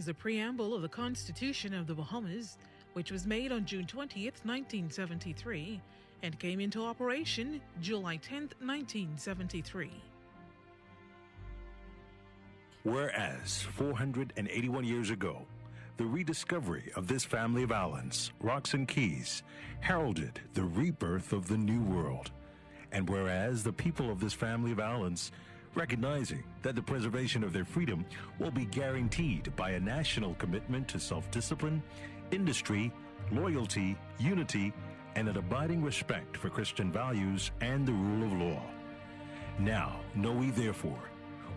The preamble of the Constitution of the Bahamas, which was made on June 20th, 1973, and came into operation July 10th, 1973. Whereas 481 years ago, the rediscovery of this family of islands, rocks and keys, heralded the rebirth of the New World. And whereas the people of this family of islands, recognizing that the preservation of their freedom will be guaranteed by a national commitment to self-discipline, industry, loyalty, unity, and an abiding respect for Christian values and the rule of law. Now, know we therefore,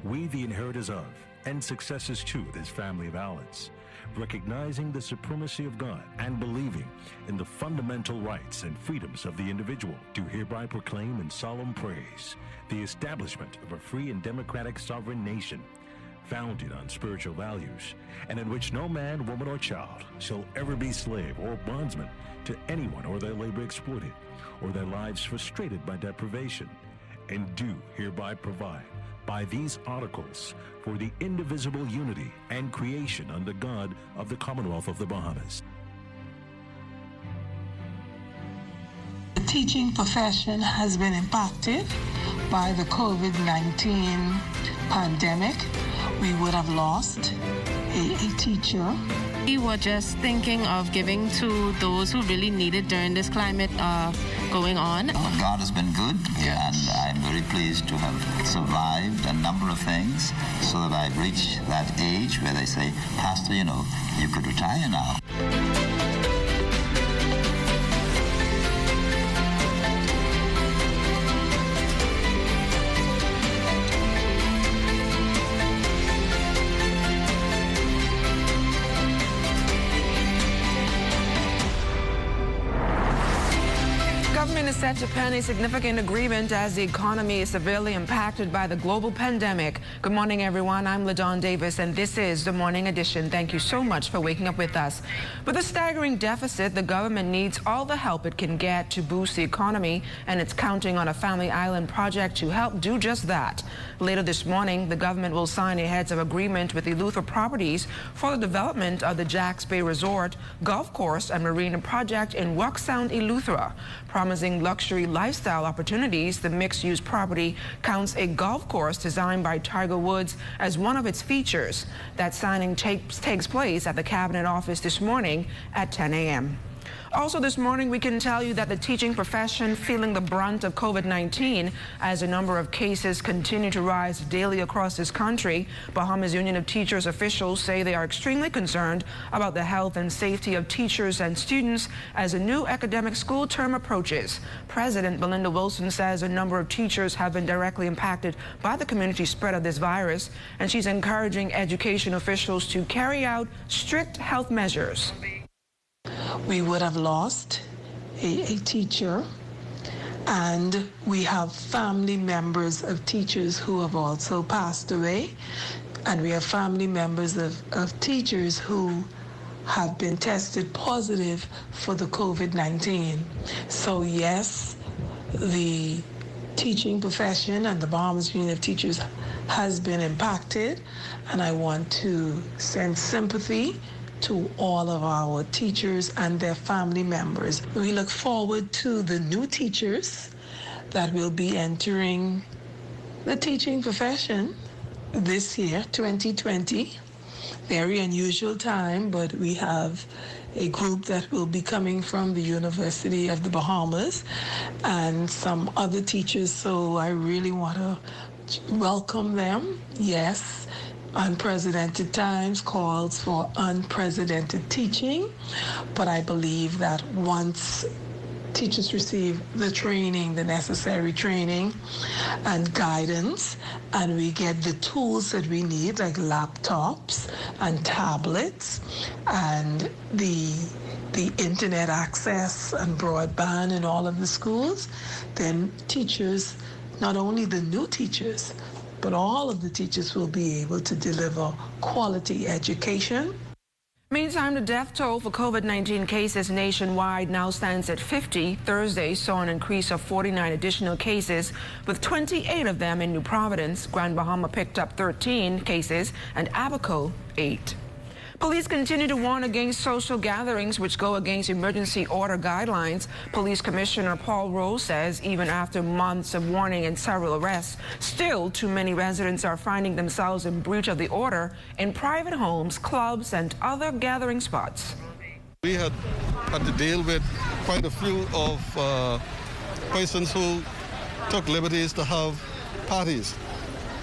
we the inheritors of and successors to this family of islands, recognizing the supremacy of God and believing in the fundamental rights and freedoms of the individual, do hereby proclaim in solemn praise the establishment of a free and democratic sovereign nation, founded on spiritual values, and in which no man, woman, or child shall ever be slave or bondsman to anyone, or their labor exploited, or their lives frustrated by deprivation, and do hereby provide by these articles for the indivisible unity and creation under God of the Commonwealth of the Bahamas. The teaching profession has been impacted by the COVID-19 pandemic. We would have lost a teacher. We were just thinking of giving to those who really need it during this climate going on. Well, God has been good, and I'm very pleased to have survived a number of things so that I've reached that age where they say, Pastor, you know, you could retire now. Government is set to pen a significant agreement as the economy is severely impacted by the global pandemic. Good morning, everyone. I'm LaDawn Davis, and this is the Morning Edition. Thank you so much for waking up with us. With a staggering deficit, the government needs all the help it can get to boost the economy, and it's counting on a Family Island project to help do just that. Later this morning, the government will sign a heads of agreement with Eleuthera Properties for the development of the Jacks Bay Resort, Golf Course, and Marina project in Rock Sound, Eleuthera. Promising luxury lifestyle opportunities, the mixed-use property counts a golf course designed by Tiger Woods as one of its features. That signing takes place at the Cabinet Office this morning at 10 a.m. Also this morning, we can tell you that the teaching profession feeling the brunt of COVID-19 as a number of cases continue to rise daily across this country. Bahamas Union of Teachers officials say they are extremely concerned about the health and safety of teachers and students as a new academic school term approaches. President Belinda Wilson says a number of teachers have been directly impacted by the community spread of this virus, and she's encouraging education officials to carry out strict health measures. We would have lost a teacher, and we have family members of teachers who have also passed away, and we have family members of teachers who have been tested positive for the COVID-19. So yes, the teaching profession and the Bahamas Union of Teachers has been impacted, and I want to send sympathy to all of our teachers and their family members. We look forward to the new teachers that will be entering the teaching profession this year, 2020. Very unusual time, but we have a group that will be coming from the University of the Bahamas and some other teachers, so I really want to welcome them. Yes, unprecedented times calls for unprecedented teaching, but I believe that once teachers receive the training, the necessary training and guidance, and we get the tools that we need, like laptops and tablets and the internet access and broadband in all of the schools, then teachers, not only the new teachers, but all of the teachers will be able to deliver quality education. Meantime, the death toll for COVID-19 cases nationwide now stands at 50. Thursday saw an increase of 49 additional cases, with 28 of them in New Providence. Grand Bahama picked up 13 cases and Abaco 8. Police continue to warn against social gatherings which go against emergency order guidelines. Police Commissioner Paul Roach says even after months of warning and several arrests, still too many residents are finding themselves in breach of the order in private homes, clubs, and other gathering spots. We had to deal with quite a few of persons who took liberties to have parties.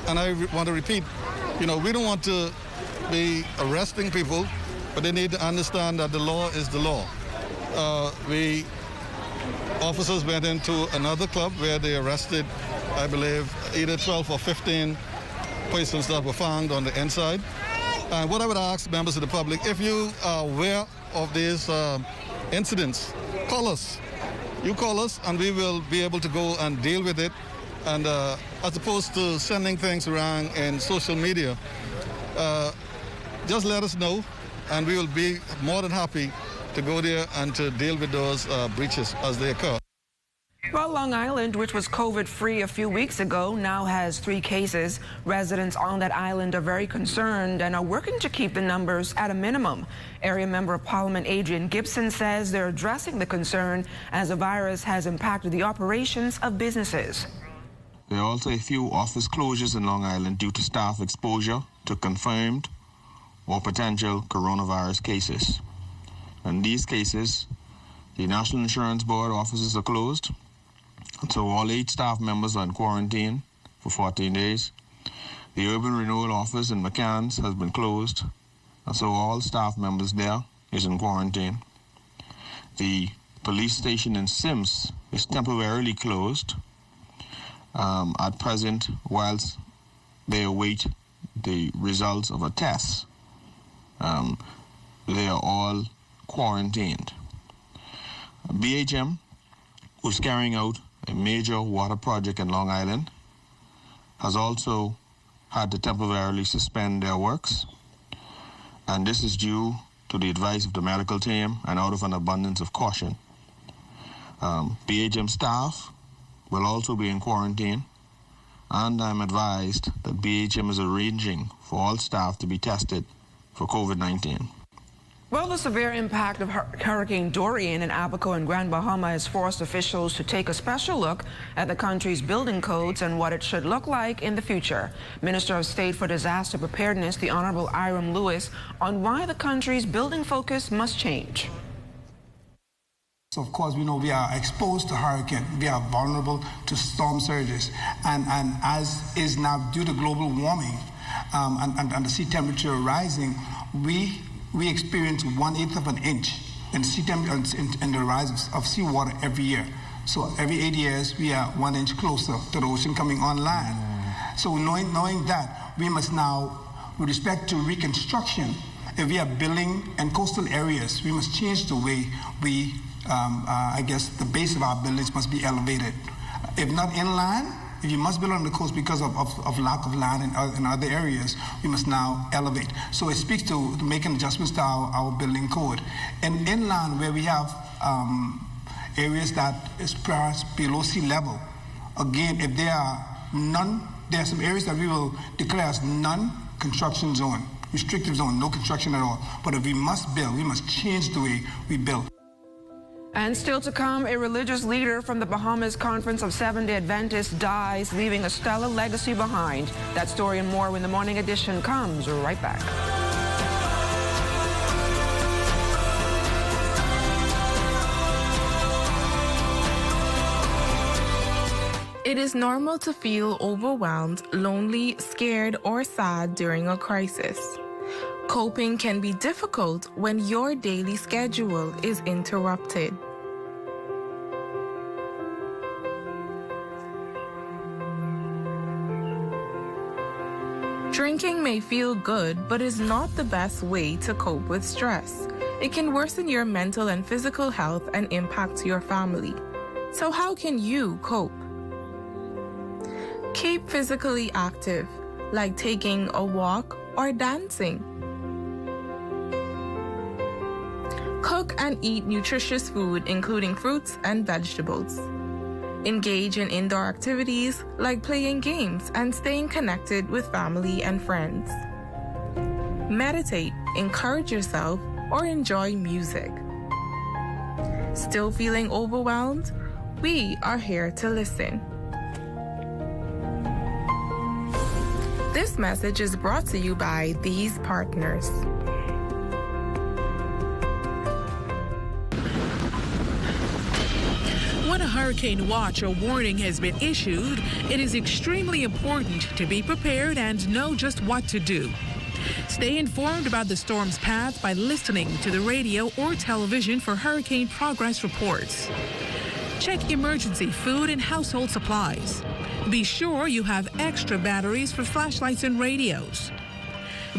And I want to repeat, we don't want to be arresting people, but they need to understand that the law is the law. Officers went into another club where they arrested, I believe, either 12 or 15 persons that were found on the inside. And what I would ask members of the public, if you are aware of these incidents, call us. You call us and we will be able to go and deal with it. And as opposed to sending things around in social media, just let us know and we will be more than happy to go there and to deal with those breaches as they occur. Well, Long Island, which was COVID-free a few weeks ago, now has 3 cases. Residents on that island are very concerned and are working to keep the numbers at a minimum. Area Member of Parliament Adrian Gibson says they're addressing the concern as the virus has impacted the operations of businesses. There are also a few office closures in Long Island due to staff exposure to confirmed or potential coronavirus cases. In these cases, the National Insurance Board offices are closed, and so all 8 staff members are in quarantine for 14 days. The Urban Renewal Office in McCann's has been closed, and so all staff members there is in quarantine. The police station in Sims is temporarily closed at present whilst they await the results of a test. They are all quarantined. BHM, who's carrying out a major water project in Long Island, has also had to temporarily suspend their works, and this is due to the advice of the medical team and out of an abundance of caution. BHM staff will also be in quarantine, and I'm advised that BHM is arranging for all staff to be tested for COVID-19. Well, the severe impact of Hurricane Dorian in Abaco and Grand Bahama has forced officials to take a special look at the country's building codes and what it should look like in the future. Minister of State for Disaster Preparedness, the Honorable Iram Lewis, on why the country's building focus must change. So of course, we know we are exposed to hurricane, we are vulnerable to storm surges, and as is now due to global warming and the sea temperature rising, we experience 1/8 of an inch in sea temperature in the rise of seawater every year. So every 8 years, we are 1 inch closer to the ocean coming online. So knowing that, we must now, with respect to reconstruction, if we are building in coastal areas, we must change the way we, I guess, the base of our buildings must be elevated. If not inland, if you must build on the coast because of lack of land in other areas, we must now elevate. So it speaks to making adjustments to our building code. And inland, where we have areas that is perhaps below sea level, again, if there are none, there are some areas that we will declare as non-construction zone, restrictive zone, no construction at all. But if we must build, we must change the way we build. And still to come, a religious leader from the Bahamas Conference of Seventh-day Adventists dies, leaving a stellar legacy behind. That story and more when the morning edition comes right back. It is normal to feel overwhelmed, lonely, scared, or sad during a crisis. Coping can be difficult when your daily schedule is interrupted. Drinking may feel good, but is not the best way to cope with stress. It can worsen your mental and physical health and impact your family. So how can you cope? Keep physically active, like taking a walk or dancing. Cook and eat nutritious food, including fruits and vegetables. Engage in indoor activities like playing games and staying connected with family and friends. meditate, encourage yourself, or enjoy music. Still feeling overwhelmed? We are here to listen. This message is brought to you by these partners. When a hurricane watch or warning has been issued, it is extremely important to be prepared and know just what to do. Stay informed about the storm's path by listening to the radio or television for hurricane progress reports. Check emergency food and household supplies. Be sure you have extra batteries for flashlights and radios.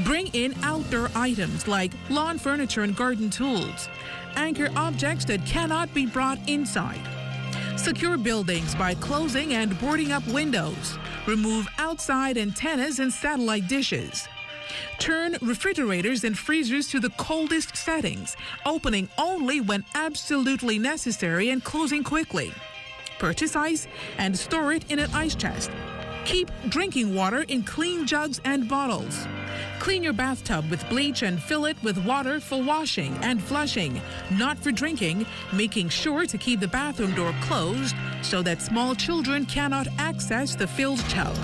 Bring in outdoor items like lawn furniture and garden tools. Anchor objects that cannot be brought inside. Secure buildings by closing and boarding up windows. Remove outside antennas and satellite dishes. Turn refrigerators and freezers to the coldest settings, opening only when absolutely necessary and closing quickly. Purchase ice and store it in an ice chest. Keep drinking water in clean jugs and bottles. Clean your bathtub with bleach and fill it with water for washing and flushing, not for drinking, making sure to keep the bathroom door closed so that small children cannot access the filled tub.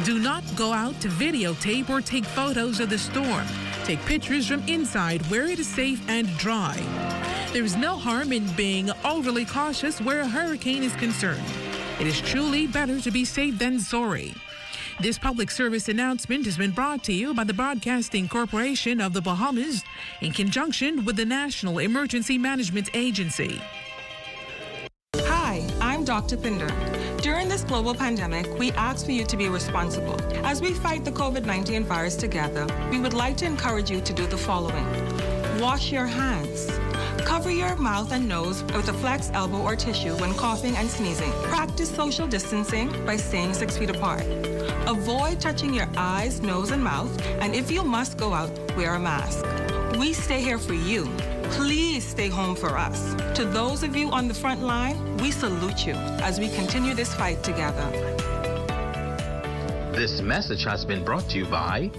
Do not go out to videotape or take photos of the storm. Take pictures from inside where it is safe and dry. There is no harm in being overly cautious where a hurricane is concerned. It is truly better to be safe than sorry. This public service announcement has been brought to you by the Broadcasting Corporation of the Bahamas in conjunction with the National Emergency Management Agency. Hi, I'm Dr. Pinder. During this global pandemic, we ask for you to be responsible. As we fight the COVID-19 virus together, we would like to encourage you to do the following. Wash your hands. Cover your mouth and nose with a flex elbow or tissue when coughing and sneezing. Practice social distancing by staying 6 feet apart. Avoid touching your eyes, nose, and mouth, and if you must go out, wear a mask. We stay here for you. Please stay home for us. To those of you on the front line, we salute you as we continue this fight together. This message has been brought to you by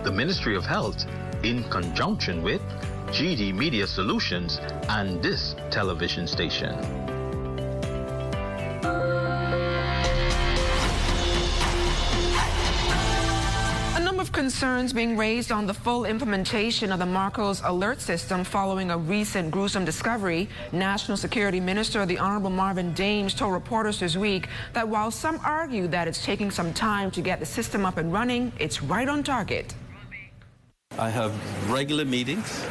the Ministry of Health in conjunction with GD Media Solutions and this television station. Concerns being raised on the full implementation of the Marcos alert system following a recent gruesome discovery. National Security Minister, the Honorable Marvin Dames, told reporters this week that while some argue that it's taking some time to get the system up and running, it's right on target. I have regular meetings,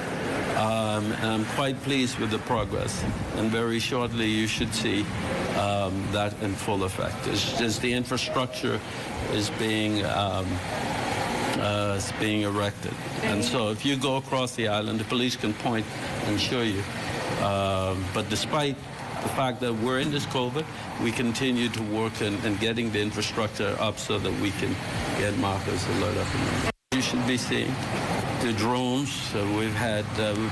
and I'm quite pleased with the progress. And very shortly, you should see that in full effect. It's just the infrastructure is being erected. And so if you go across the island, the police can point and show you. But despite the fact that we're in this COVID, we continue to work in getting the infrastructure up so that we can get Marcos alert up and running. You should be seeing the drones. We've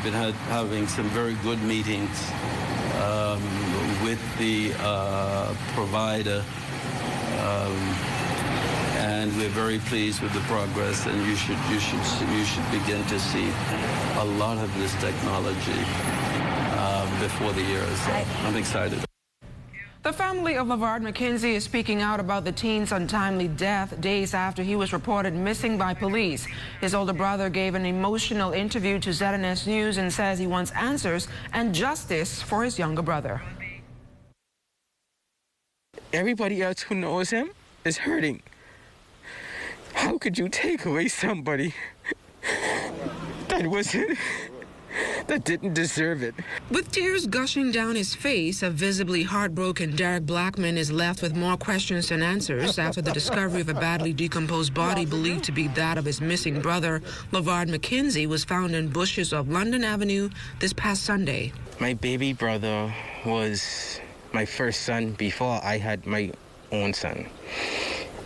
been having some very good meetings with the provider. And we're very pleased with the progress, and you should begin to see a lot of this technology before the year is up. I'm excited. The family of LaVard McKenzie is speaking out about the teen's untimely death days after he was reported missing by police. His older brother gave an emotional interview to ZNS News and says he wants answers and justice for his younger brother. Everybody else who knows him is hurting. How could you take away somebody that didn't deserve it? With tears gushing down his face, a visibly heartbroken Derek Blackman is left with more questions than answers after the discovery of a badly decomposed body believed to be that of his missing brother, LaVard McKenzie, was found in bushes of London Avenue this past Sunday. My baby brother was my first son before I had my own son.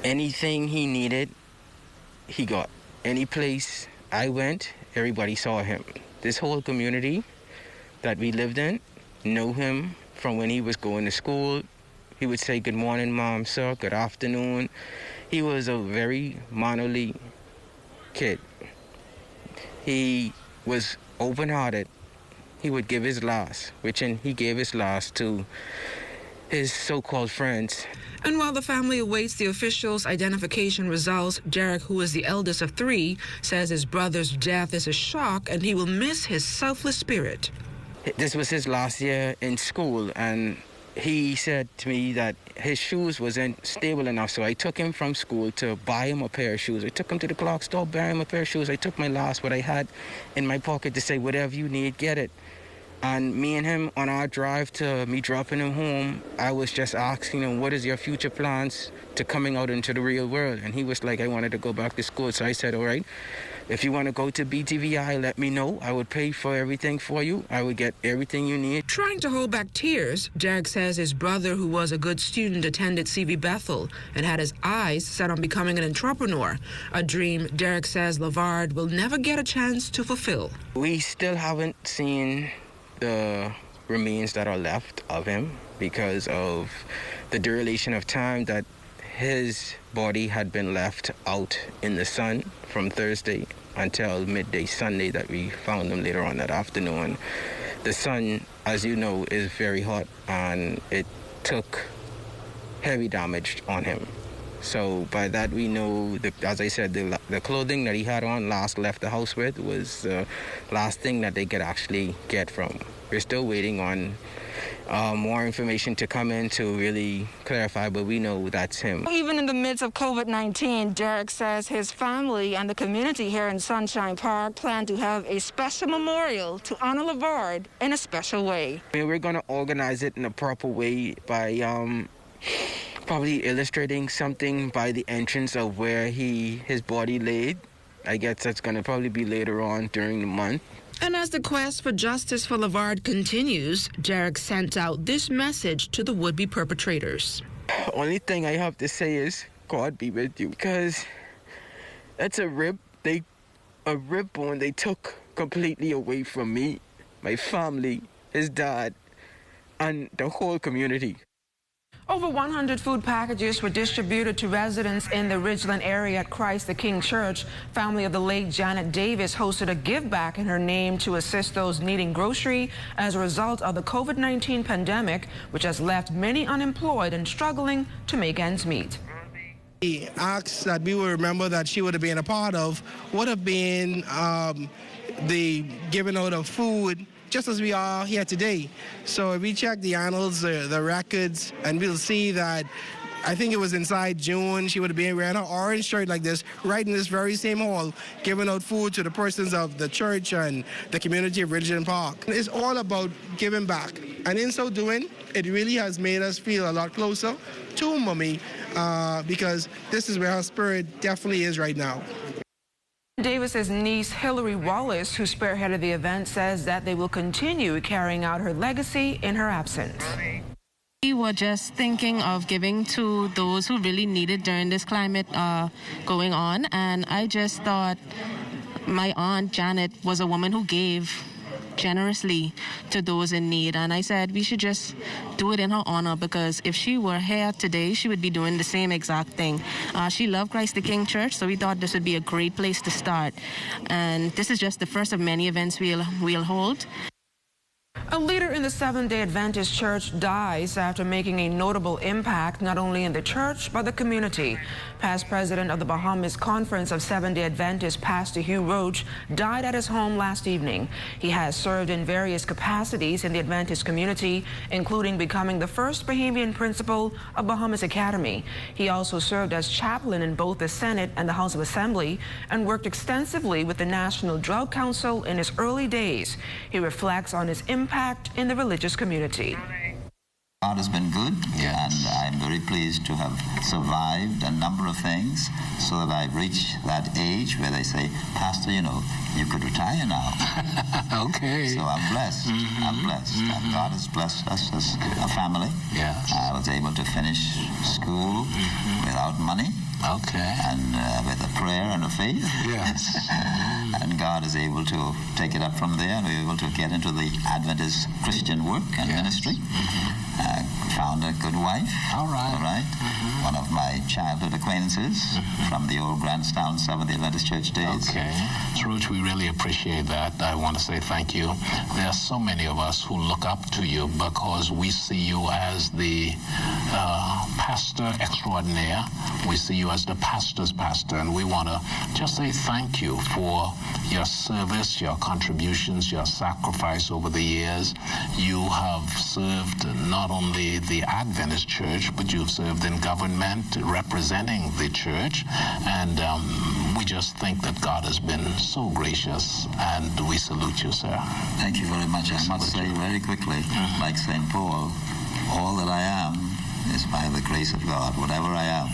Anything he needed, he got. Any place I went, everybody saw him. This whole community that we lived in knew him from when he was going to school. He would say, "Good morning, Mom, sir, good afternoon." He was a very mannerly kid. he was open-hearted. He would give his last, he gave his last to his so-called friends. And while the family awaits the officials' identification results, Derek, who is the eldest of three, says his brother's death is a shock and he will miss his selfless spirit. This was his last year in school, and he said to me that his shoes wasn't stable enough, so I took him from school to buy him a pair of shoes. I took him to the clock store, buy him a pair of shoes. I took my last, what I had in my pocket, to say, whatever you need, get it. And me and him, on our drive to me dropping him home, I was just asking him, what is your future plans to coming out into the real world? And he was like, I wanted to go back to school. So I said, all right, if you want to go to BTVI, let me know. I would pay for everything for you. I would get everything you need. Trying to hold back tears, Derek says his brother, who was a good student, attended CV Bethel and had his eyes set on becoming an entrepreneur, a dream Derek says LaVard will never get a chance to fulfill. We still haven't seen the remains that are left of him because of the duration of time that his body had been left out in the sun from Thursday until midday Sunday that we found him later on that afternoon. The sun, as you know, is very hot, and it took heavy damage on him. So by that we know, as I said, the clothing that he had on left the house with was the last thing that they could actually get from. We're still waiting on more information to come in to really clarify, but we know that's him. Even in the midst of COVID-19, Derek says his family and the community here in Sunshine Park plan to have a special memorial to honor LaVard in a special way. I mean, we're going to organize it in a proper way by probably illustrating something by the entrance of where his body laid. I guess that's going to probably be later on during the month. And as the quest for justice for LaVard continues, Derek sent out this message to the would-be perpetrators. Only thing I have to say is, God be with you, because that's a rib bone they took completely away from me, my family, his dad, and the whole community. Over 100 food packages were distributed to residents in the Ridgeland area at Christ the King Church. Family of the late Janet Davis hosted a give back in her name to assist those needing grocery as a result of the COVID-19 pandemic, which has left many unemployed and struggling to make ends meet. The acts that we will remember that she would have been a part of would have been the giving out of food, just as we are here today. So if we check the annals, the records, and we'll see that I think it was inside June, she would have been wearing her orange shirt like this, right in this very same hall, giving out food to the persons of the church and the community of Ridgeland Park. It's all about giving back. And in so doing, it really has made us feel a lot closer to Mommy, because this is where her spirit definitely is right now. Davis's niece, Hillary Wallace, who spearheaded the event, says that they will continue carrying out her legacy in her absence. We were just thinking of giving to those who really need it during this climate going on, and I just thought my aunt Janet was a woman who gave generously to those in need, and I said we should just do it in her honor, because if she were here today, she would be doing the same exact thing. She loved Christ the King Church, so we thought this would be a great place to start, and this is just the first of many events we'll hold. A leader in the Seventh-day Adventist Church dies after making a notable impact not only in the church but the community. Past president of the Bahamas Conference of Seventh-day Adventists, Pastor Hugh Roach, died at his home last evening. He has served in various capacities in the Adventist community, including becoming the first Bahamian principal of Bahamas Academy. He also served as chaplain in both the Senate and the House of Assembly and worked extensively with the National Drug Council in his early days. He reflects on his impact in the religious community. God has been good, and I'm very pleased to have survived a number of things so that I've reached that age where they say, Pastor, you know, you could retire now. Okay. So I'm blessed. I'm blessed. And God has blessed us as a family. Yes. I was able to finish school without money. Okay. And with a prayer and a faith. Yes. and God is able to take it up from there, and we're able to get into the Adventist Christian work and ministry. Found a good wife. All right. One of my childhood acquaintances from the old Grandstown Seventh Adventist Church days. Okay. Roach, we really appreciate that. I want to say thank you. There are so many of us who look up to you because we see you as the pastor extraordinaire. We see you as the pastor's pastor, and we want to just say thank you for your service, your contributions, your sacrifice over the years. You have served not only the Adventist Church, but you've served in government representing the church, and we just think that God has been so gracious, and we salute you, sir. Thank you very much. I must say very quickly, like St. Paul, all that I am is by the grace of God. Whatever I am,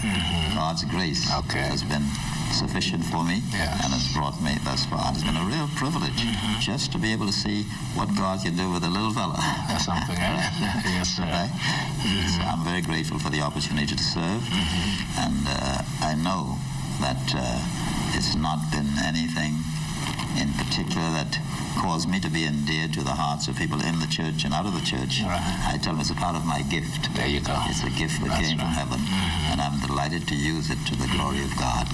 God's grace has been sufficient for me and has brought me thus far. It's been a real privilege just to be able to see what God can do with a little fella. That's something, yes, sir. Right? So I'm very grateful for the opportunity to serve, and I know that it's not been anything in particular that caused me to be endeared to the hearts of people in the church and out of the church. I tell them it's a part of my gift. There you go. It's a gift that came from heaven, and I'm delighted to use it to the glory of God.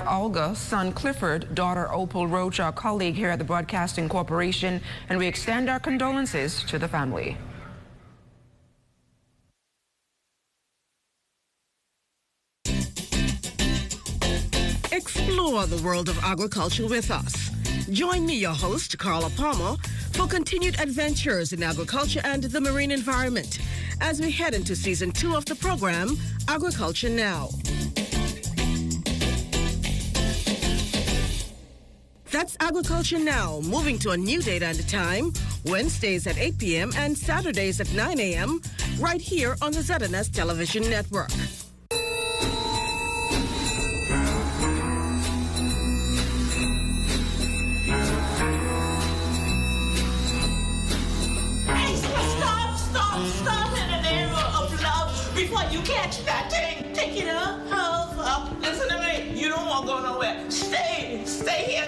Olga, son Clifford, daughter Opal Roach, our colleague here at the Broadcasting Corporation, and we extend our condolences to the family. Explore the world of agriculture with us. Join me, your host, Carla Palmer, for continued adventures in agriculture and the marine environment as we head into Season 2 of the program, Agriculture Now. That's Agriculture Now, moving to a new date and time, Wednesdays at 8 p.m. and Saturdays at 9 a.m., right here on the ZNS Television Network. Stop in the name of love before you catch that thing. Take it up. Listen to me. You don't want to go nowhere. Stay here.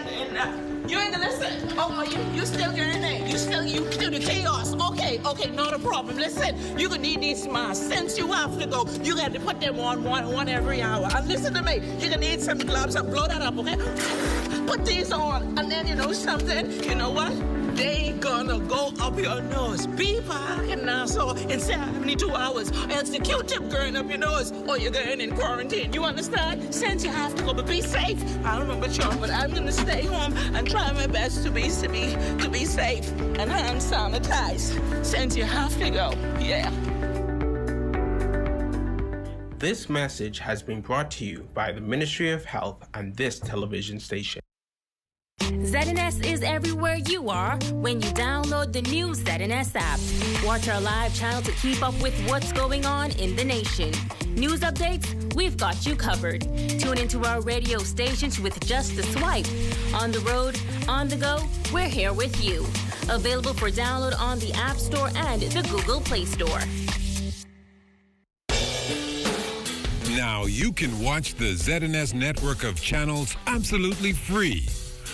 You ain't gonna listen. Oh, you still getting there. You still the chaos. Okay, not a problem. Listen, you gonna need these masks. Since you have to go, you got to put them on one every hour. And listen to me. You're gonna need some gloves. Blow that up, okay? Put these on, and then you know something. You know what? They gonna go up your nose. Be back in Nassau in 72 hours. Else the Q-tip going up your nose, or you're going in quarantine. You understand? Since you have to go, but be safe. I don't know about you, but I'm gonna stay home and try my best to be safe and hand sanitize. Since you have to go, yeah. This message has been brought to you by the Ministry of Health and this television station. ZNS is everywhere you are when you download the new ZNS app. Watch our live channel to keep up with what's going on in the nation. News updates, we've got you covered. Tune into our radio stations with just a swipe. On the road, on the go, we're here with you. Available for download on the App Store and the Google Play Store. Now you can watch the ZNS network of channels absolutely free.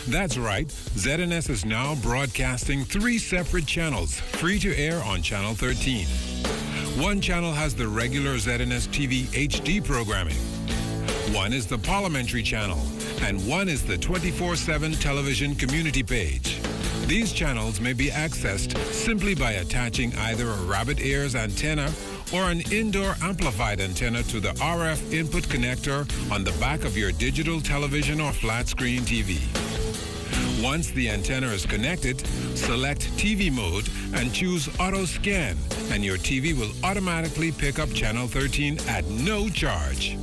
That's right, ZNS is now broadcasting 3 separate channels, free to air on Channel 13. One channel has the regular ZNS TV HD programming. One is the Parliamentary channel, and one is the 24/7 television community page. These channels may be accessed simply by attaching either a rabbit ears antenna or an indoor amplified antenna to the RF input connector on the back of your digital television or flat screen TV. Once the antenna is connected, select TV mode and choose Auto Scan, and your TV will automatically pick up Channel 13 at no charge.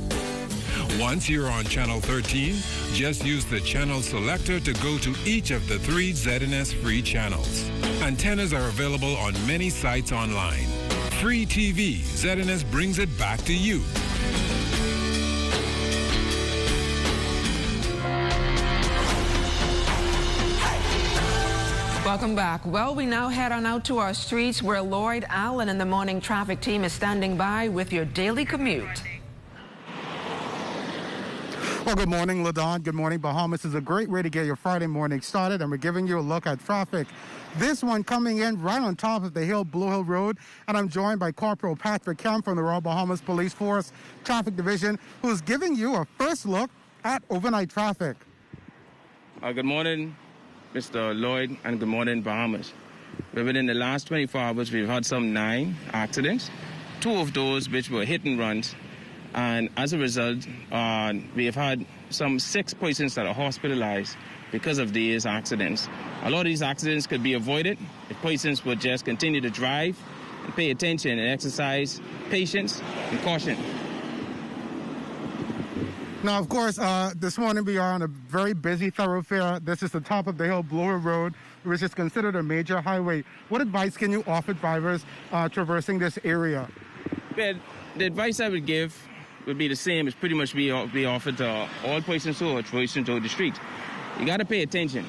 Once you're on Channel 13, just use the channel selector to go to each of the 3 ZNS free channels. Antennas are available on many sites online. Free TV, ZNS brings it back to you. Welcome back. Well, we now head on out to our streets where Lloyd Allen and the morning traffic team is standing by with your daily commute. Well, good morning, LaDon. Good morning, Bahamas. Is a great way to get your Friday morning started, and we're giving you a look at traffic. This one coming in right on top of the hill, Blue Hill Road, and I'm joined by Corporal Patrick Kemp from the Royal Bahamas Police Force Traffic Division, who's giving you a first look at overnight traffic. Good morning, Mr. Lloyd, and good morning, Bahamas. Within the last 24 hours, we've had some 9 accidents, 2 of those which were hit and runs. And as a result, we have had some 6 persons that are hospitalized because of these accidents. A lot of these accidents could be avoided if persons would just continue to drive and pay attention and exercise patience and caution. Now, of course, this morning we are on a very busy thoroughfare. This is the top of the hill, Blue Hill Road, which is considered a major highway. What advice can you offer drivers traversing this area? Well, the advice I would give would be the same as pretty much be offered to all persons who are traversing through the street. You got to pay attention.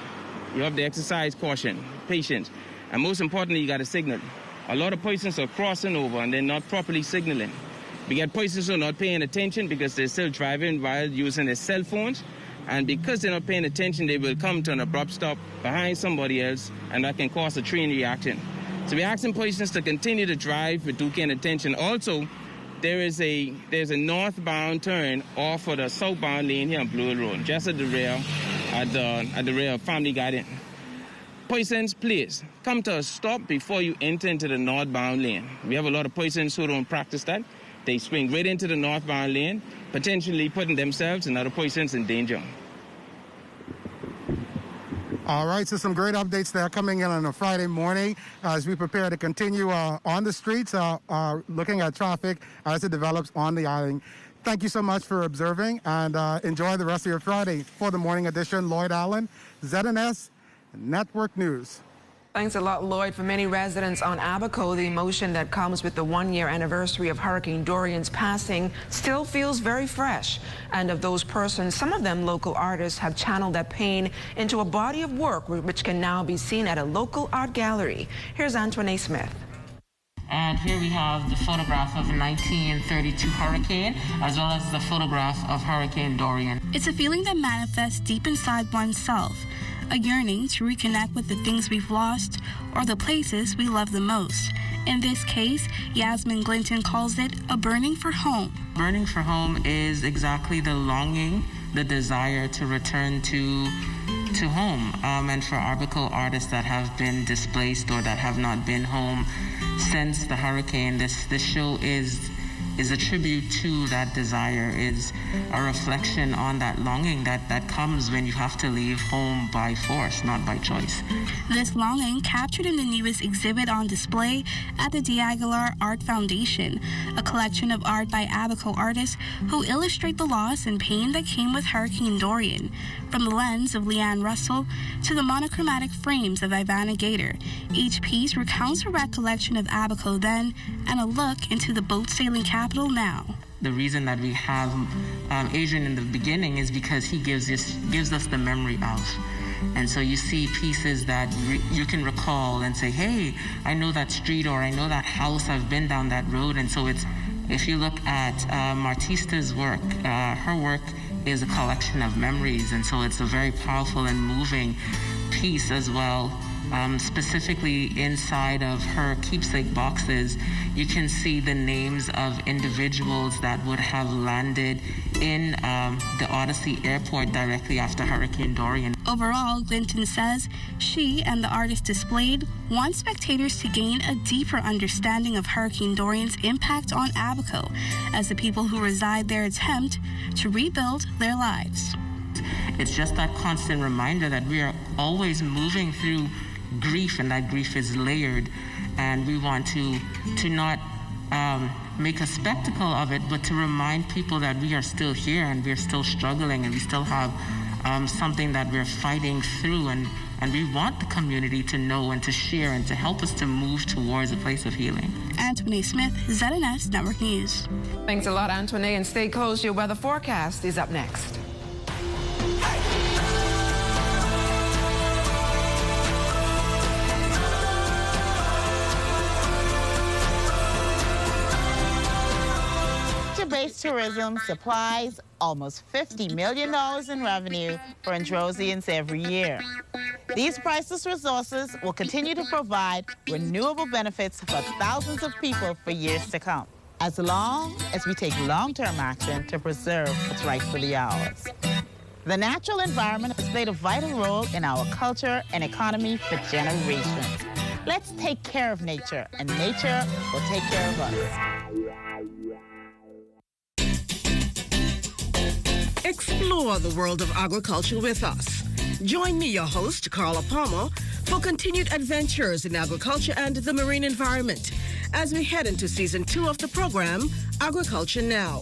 You have to exercise caution, patience, and most importantly, you got to signal. A lot of persons are crossing over and they're not properly signaling. We get persons who are not paying attention because they're still driving while using their cell phones, and because they're not paying attention, they will come to an abrupt stop behind somebody else, and that can cause a train reaction. So we're asking persons to continue to drive with due care and attention. Also, there's a northbound turn off of the southbound lane here on Blue Hill Road, just at the rear of Family Garden. Persons, please come to a stop before you enter into the northbound lane. We have a lot of persons who don't practice that. They swing right into the northbound lane, potentially putting themselves and other persons in danger. All right, so some great updates there coming in on a Friday morning as we prepare to continue on the streets, looking at traffic as it develops on the island. Thank you so much for observing, and enjoy the rest of your Friday. For the morning edition, Lloyd Allen, ZNS Network News. Thanks a lot, Lloyd. For many residents on Abaco, the emotion that comes with the 1-year anniversary of Hurricane Dorian's passing still feels very fresh. And of those persons, some of them local artists have channeled that pain into a body of work which can now be seen at a local art gallery. Here's Antoine Smith. And here we have the photograph of a 1932 hurricane, as well as the photograph of Hurricane Dorian. It's a feeling that manifests deep inside oneself, a yearning to reconnect with the things we've lost or the places we love the most. In this case, Yasmin Glinton calls it a burning for home. Burning for home is exactly the longing, the desire to return to home. And for Abaco artists that have been displaced or that have not been home since the hurricane, this show is a tribute to that desire, is a reflection on that longing that comes when you have to leave home by force, not by choice. This longing captured in the newest exhibit on display at the De Aguilar Art Foundation, a collection of art by Abaco artists who illustrate the loss and pain that came with Hurricane Dorian, from the lens of Leanne Russell to the monochromatic frames of Ivana Gator. Each piece recounts a recollection of Abaco then and a look into the boat sailing capital now. The reason that we have Adrian in the beginning is because he gives us the memory of. And so you see pieces that you can recall and say, hey, I know that street, or I know that house, I've been down that road. And so if you look at Martista's work, her work is a collection of memories. And so it's a very powerful and moving piece as well. Specifically inside of her keepsake boxes, you can see the names of individuals that would have landed in the Odyssey Airport directly after Hurricane Dorian. Overall, Glinton says she and the artist displayed want spectators to gain a deeper understanding of Hurricane Dorian's impact on Abaco as the people who reside there attempt to rebuild their lives. It's just that constant reminder that we are always moving through grief, and that grief is layered, and we want to not make a spectacle of it, but to remind people that we are still here and we're still struggling and we still have something that we're fighting through, and we want the community to know and to share and to help us to move towards a place of healing. Antoine Smith, ZNS Network News. Thanks a lot, Antoine, and stay close. Your weather forecast is up next. tourism supplies almost $50 million in revenue for Androsians every year. These priceless resources will continue to provide renewable benefits for thousands of people for years to come, as long as we take long-term action to preserve what's rightfully ours. The natural environment has played a vital role in our culture and economy for generations. Let's take care of nature, and nature will take care of us. Explore the world of agriculture with us. Join me, your host, Carla Palmer, for continued adventures in agriculture and the marine environment as we head into Season 2 of the program, Agriculture Now.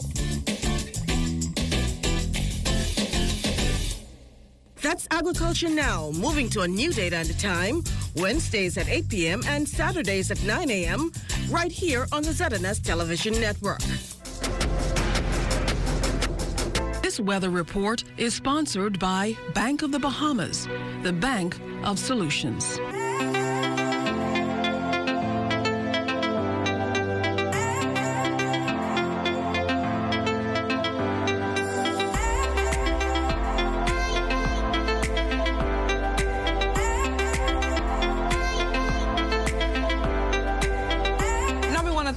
That's Agriculture Now, moving to a new date and time, Wednesdays at 8 p.m. and Saturdays at 9 a.m., right here on the ZNS Television Network. This weather report is sponsored by Bank of the Bahamas, the bank of solutions.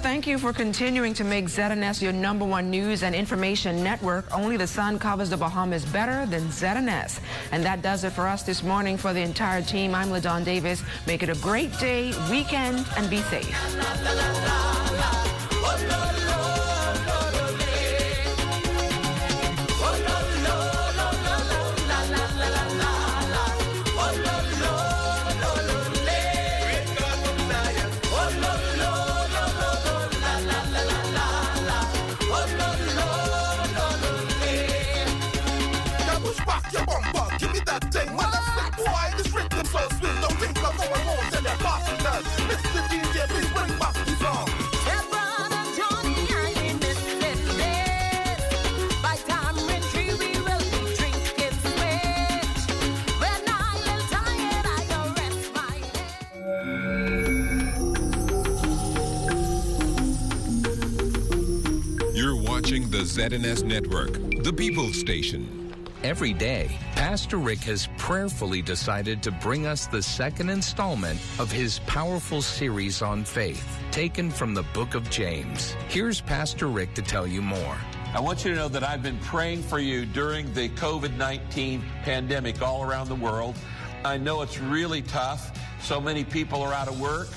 Thank you for continuing to make ZNS your #1 news and information network. Only the sun covers the Bahamas better than ZNS. And that does it for us this morning. For the entire team, I'm LaDawn Davis. Make it a great day, weekend, and be safe. The ZNS Network, the People's Station. Every day, Pastor Rick has prayerfully decided to bring us the second installment of his powerful series on faith, taken from the book of James. Here's Pastor Rick to tell you more. I want you to know that I've been praying for you during the COVID-19 pandemic all around the world. I know it's really tough. So many people are out of work.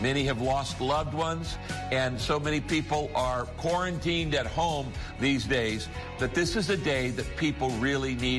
Many have lost loved ones, and so many people are quarantined at home these days that this is a day that people really need